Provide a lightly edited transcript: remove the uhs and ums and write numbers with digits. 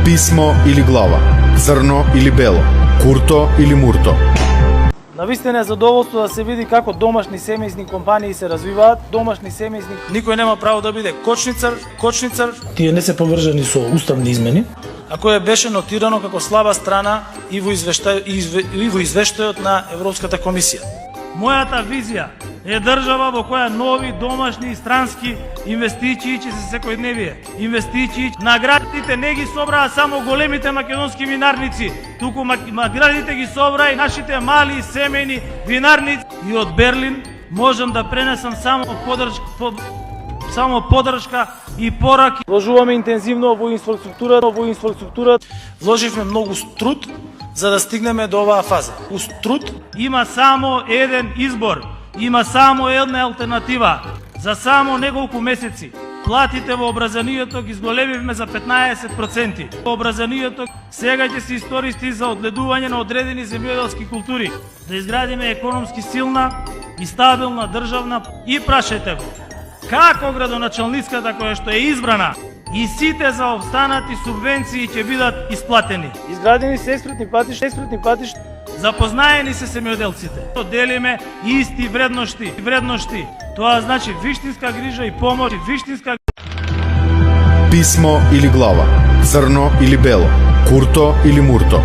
Писмо или глава, црно или бело, курто или мурто. Навистина е задоволство да се види како домашни семејсни компании се развиваат, домашни семејсни. Никој нема право да биде кочницар. Тие не се поврзани со уставни измени, А кое беше нотирано како слаба страна и во извештајот на Европската комисија. Мојата визија е држава во која нови домашни и странски инвестиции ќе се секојдневие. Инвестиции наградите не ги собраа само големите македонски винарници, туку наградите ги собраа и нашите мали семејни винарници. И од Берлин можам да пренесам само поддршка и пораки. Вложуваме интензивно во инфраструктура. Вложивме многу труд за да стигнеме до оваа фаза. Труд. Има само еден избор, има само една алтернатива. За само неколку месеци платите во образованието ги зголемивме за 15%. Во образованието сега ќе се истористи за одледување на одредени земјоделски култури, да изградиме економски силна и стабилна државна. И прашете го, како градоначалницката која што е избрана и сите за останати субвенции ќе бидат исплатени. Изградени се експретни патишта. Запознаени се земјоделците. Делиме исти вредности. Тоа значи виштинска грижа и помош, Писмо или глава, црно или бело, курто или мурто.